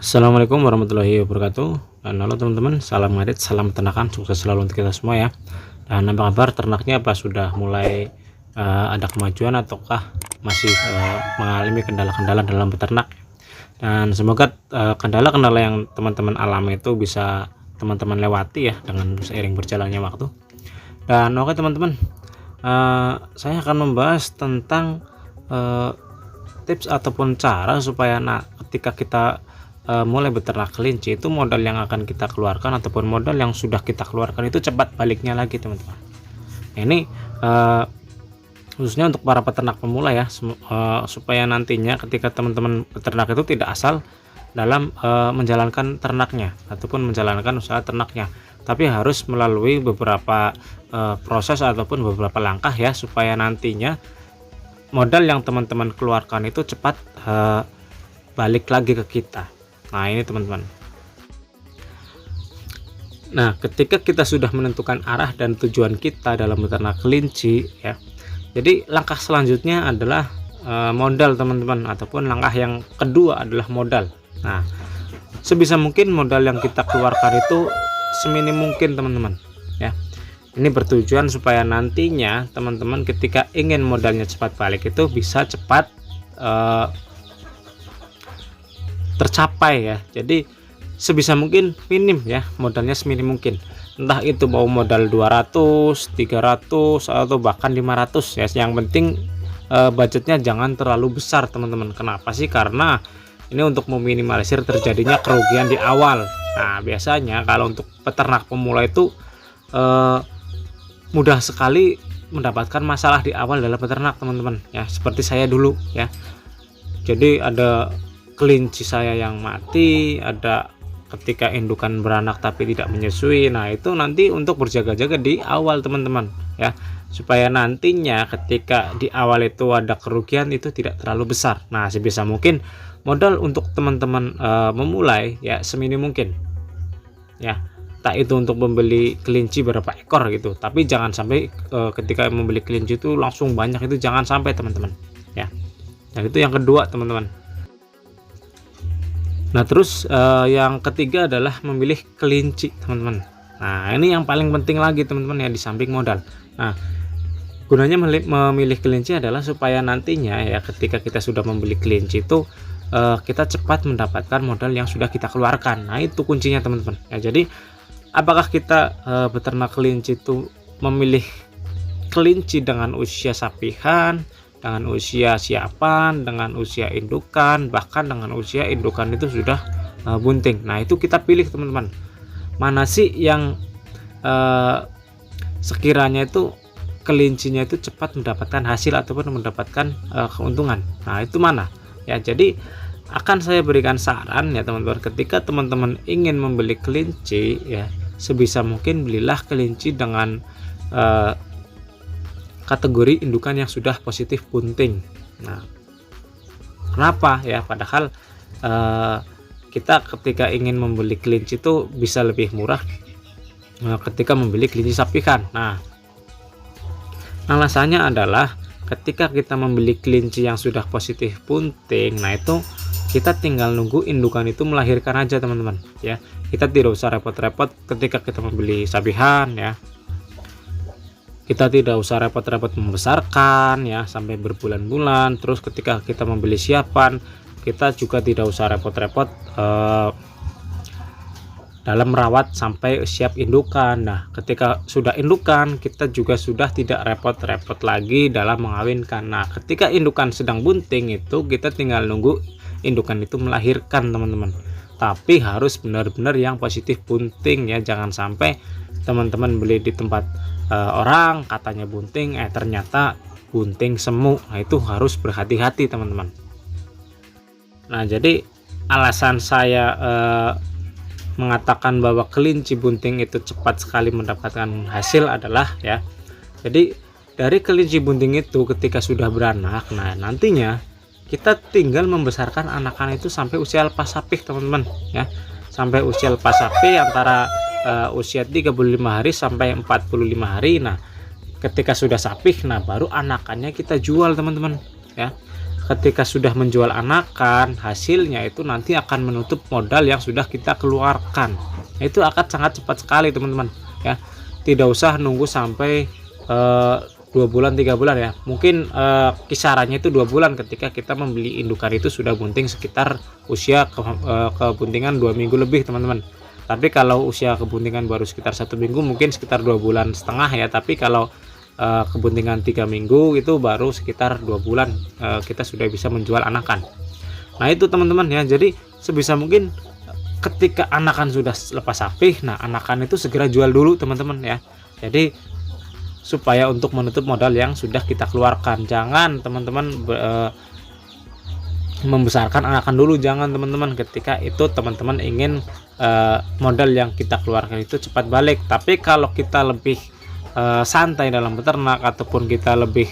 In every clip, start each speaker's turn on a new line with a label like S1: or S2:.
S1: Assalamualaikum warahmatullahi wabarakatuh. Dan halo teman-teman, salam ngarit, salam peternakan, sukses selalu untuk kita semua ya. Dan apa kabar ternaknya, apa sudah mulai ada kemajuan ataukah masih mengalami kendala-kendala dalam peternak? Dan semoga kendala-kendala yang teman-teman alami itu bisa teman-teman lewati ya dengan seiring berjalannya waktu. Dan oke teman-teman, saya akan membahas tentang tips ataupun cara supaya ketika kita mulai beternak kelinci itu modal yang akan kita keluarkan ataupun modal yang sudah kita keluarkan itu cepat baliknya lagi teman-teman. Ini khususnya untuk para peternak pemula ya, supaya nantinya ketika teman-teman peternak itu tidak asal dalam menjalankan ternaknya ataupun menjalankan usaha ternaknya, tapi harus melalui beberapa proses ataupun beberapa langkah ya, supaya nantinya modal yang teman-teman keluarkan itu cepat balik lagi ke kita. Nah ini teman-teman, nah ketika kita sudah menentukan arah dan tujuan kita dalam beternak kelinci ya, jadi langkah selanjutnya adalah modal teman-teman, ataupun langkah yang kedua adalah modal. Nah sebisa mungkin modal yang kita keluarkan itu seminim mungkin teman-teman ya. Ini bertujuan supaya nantinya teman-teman ketika ingin modalnya cepat balik itu bisa cepat tercapai ya. Jadi sebisa mungkin minim ya, modalnya seminim mungkin, entah itu mau modal 200, 300 atau bahkan 500 ya. Yang penting budgetnya jangan terlalu besar teman-teman. Kenapa sih? Karena ini untuk meminimalisir terjadinya kerugian di awal. Nah biasanya kalau untuk peternak pemula itu mudah sekali mendapatkan masalah di awal dalam peternak teman-teman ya, seperti saya dulu ya. Jadi ada kelinci saya yang mati, ada ketika indukan beranak tapi tidak menyusui. Nah itu nanti untuk berjaga-jaga di awal teman-teman ya, supaya nantinya ketika di awal itu ada kerugian itu tidak terlalu besar. Nah sebisa mungkin modal untuk teman-teman memulai ya seminim mungkin ya, tak itu untuk membeli kelinci berapa ekor gitu, tapi jangan sampai ketika membeli kelinci itu langsung banyak, itu jangan sampai teman-teman ya. Dan itu yang kedua teman-teman. Nah terus yang ketiga adalah memilih kelinci teman-teman. Nah ini yang paling penting lagi teman-teman ya, di samping modal. Nah gunanya memilih kelinci adalah supaya nantinya ya ketika kita sudah membeli kelinci itu kita cepat mendapatkan modal yang sudah kita keluarkan. Nah itu kuncinya teman-teman ya. Jadi apakah kita beternak kelinci itu memilih kelinci dengan usia sapihan, dengan usia siapan, dengan usia indukan, bahkan dengan usia indukan itu sudah bunting. Nah itu kita pilih teman-teman, mana sih yang sekiranya itu kelincinya itu cepat mendapatkan hasil ataupun mendapatkan keuntungan. Nah itu mana ya. Jadi akan saya berikan saran ya teman-teman, ketika teman-teman ingin membeli kelinci ya, sebisa mungkin belilah kelinci dengan kategori indukan yang sudah positif bunting. Nah kenapa ya, padahal kita ketika ingin membeli kelinci itu bisa lebih murah ketika membeli kelinci sapihan. Nah alasannya adalah ketika kita membeli kelinci yang sudah positif bunting, nah itu kita tinggal nunggu indukan itu melahirkan aja teman-teman ya. Kita tidak usah repot-repot ketika kita membeli sapihan ya, kita tidak usah repot-repot membesarkan ya sampai berbulan-bulan. Terus ketika kita membeli siapan, kita juga tidak usah repot-repot dalam merawat sampai siap indukan. Nah ketika sudah indukan, kita juga sudah tidak repot-repot lagi dalam mengawinkan. Nah ketika indukan sedang bunting itu kita tinggal nunggu indukan itu melahirkan teman-teman, tapi harus benar-benar yang positif bunting ya. Jangan sampai teman-teman beli di tempat orang katanya bunting, ternyata bunting semu. Nah itu harus berhati-hati teman-teman. Nah jadi alasan saya mengatakan bahwa kelinci bunting itu cepat sekali mendapatkan hasil adalah ya, jadi dari kelinci bunting itu ketika sudah beranak, nah nantinya kita tinggal membesarkan anakan itu sampai usia lepas sapih teman-teman ya, sampai usia lepas sapih antara usia 35 hari sampai 45 hari. Nah ketika sudah sapih, nah baru anakannya kita jual teman-teman ya. ketika sudah menjual anakan, hasilnya itu nanti akan menutup modal yang sudah kita keluarkan. Itu akan sangat cepat sekali teman-teman ya. Tidak usah nunggu sampai 2 bulan 3 bulan ya, mungkin kisarannya itu 2 bulan ketika kita membeli indukan itu sudah bunting sekitar usia kebuntingan 2 minggu lebih teman-teman. Tapi kalau usia kebuntingan baru sekitar 1 minggu mungkin sekitar 2,5 bulan ya. Tapi kalau kebuntingan 3 minggu itu baru sekitar 2 bulan kita sudah bisa menjual anakan. Nah itu teman-teman ya, jadi sebisa mungkin ketika anakan sudah lepas sapih, nah anakan itu segera jual dulu teman-teman ya. Jadi supaya untuk menutup modal yang sudah kita keluarkan, jangan teman-teman membesarkan anakan dulu, jangan teman-teman. Ketika itu teman-teman ingin modal yang kita keluarkan itu cepat balik. Tapi kalau kita lebih santai dalam beternak ataupun kita lebih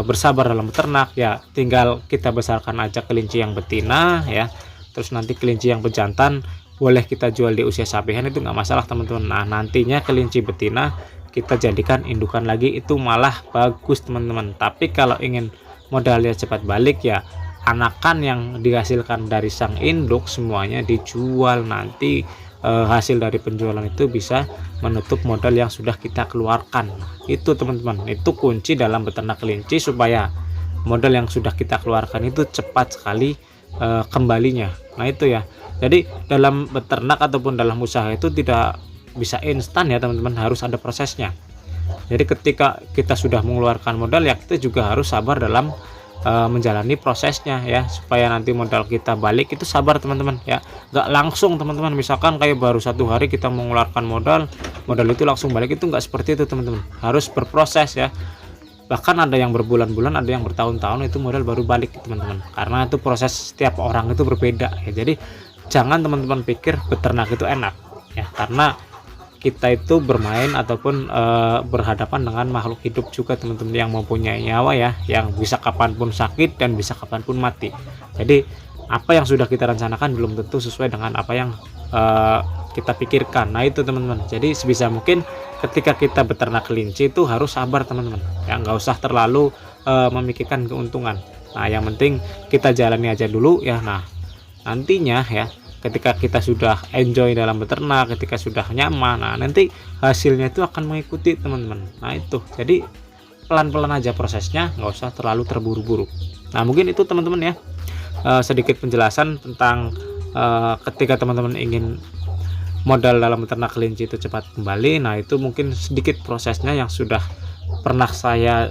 S1: bersabar dalam beternak ya, tinggal kita besarkan aja kelinci yang betina ya, terus nanti kelinci yang bejantan boleh kita jual di usia sapihan, itu nggak masalah teman-teman. Nah nantinya kelinci betina kita jadikan indukan lagi, itu malah bagus teman-teman. Tapi kalau ingin modalnya cepat balik ya, anakan yang dihasilkan dari sang induk semuanya dijual, nanti hasil dari penjualan itu bisa menutup modal yang sudah kita keluarkan. Itu teman-teman, itu kunci dalam beternak kelinci supaya modal yang sudah kita keluarkan itu cepat sekali kembalinya. Nah itu ya, jadi dalam beternak ataupun dalam usaha itu tidak bisa instan ya teman-teman, harus ada prosesnya. Jadi ketika kita sudah mengeluarkan modal ya, kita juga harus sabar dalam menjalani prosesnya ya, supaya nanti modal kita balik itu sabar teman-teman ya, nggak langsung teman-teman. Misalkan kayak baru 1 hari kita mengeluarkan modal itu langsung balik, itu nggak seperti itu teman-teman, harus berproses ya. Bahkan ada yang berbulan-bulan, ada yang bertahun-tahun itu modal baru balik teman-teman, karena itu proses setiap orang itu berbeda ya. Jadi jangan teman-teman pikir beternak itu enak ya, karena kita itu bermain ataupun berhadapan dengan makhluk hidup juga teman-teman, yang mempunyai nyawa ya, yang bisa kapanpun sakit dan bisa kapanpun mati. Jadi apa yang sudah kita rencanakan belum tentu sesuai dengan apa yang kita pikirkan. Nah itu teman-teman, jadi sebisa mungkin ketika kita beternak kelinci itu harus sabar teman-teman ya, nggak usah terlalu memikirkan keuntungan. Nah yang penting kita jalani aja dulu ya. Nah nantinya ya, ketika kita sudah enjoy dalam beternak, ketika sudah nyaman, nah nanti hasilnya itu akan mengikuti teman-teman. Nah itu, jadi pelan-pelan aja prosesnya, nggak usah terlalu terburu-buru. Nah mungkin itu teman-teman ya, sedikit penjelasan tentang ketika teman-teman ingin modal dalam beternak kelinci itu cepat kembali. Nah itu mungkin sedikit prosesnya yang sudah pernah saya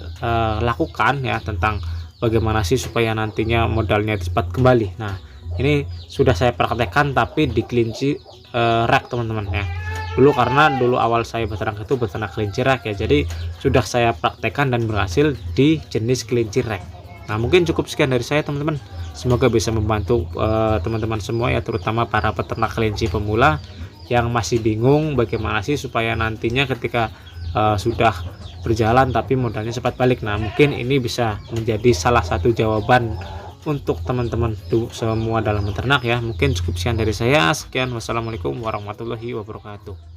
S1: lakukan ya, tentang bagaimana sih supaya nantinya modalnya cepat kembali. Nah ini sudah saya praktekkan tapi di kelinci rak teman-teman ya. Karena dulu awal saya beternak itu beternak kelinci rak ya, jadi sudah saya praktekkan dan berhasil di jenis kelinci rak. Nah mungkin cukup sekian dari saya teman-teman, semoga bisa membantu teman-teman semua ya, terutama para peternak kelinci pemula yang masih bingung bagaimana sih supaya nantinya ketika sudah berjalan tapi modalnya cepat balik. Nah mungkin ini bisa menjadi salah satu jawaban untuk teman-teman semua dalam beternak ya. Mungkin cukup sekian dari saya. Sekian, wassalamualaikum warahmatullahi wabarakatuh.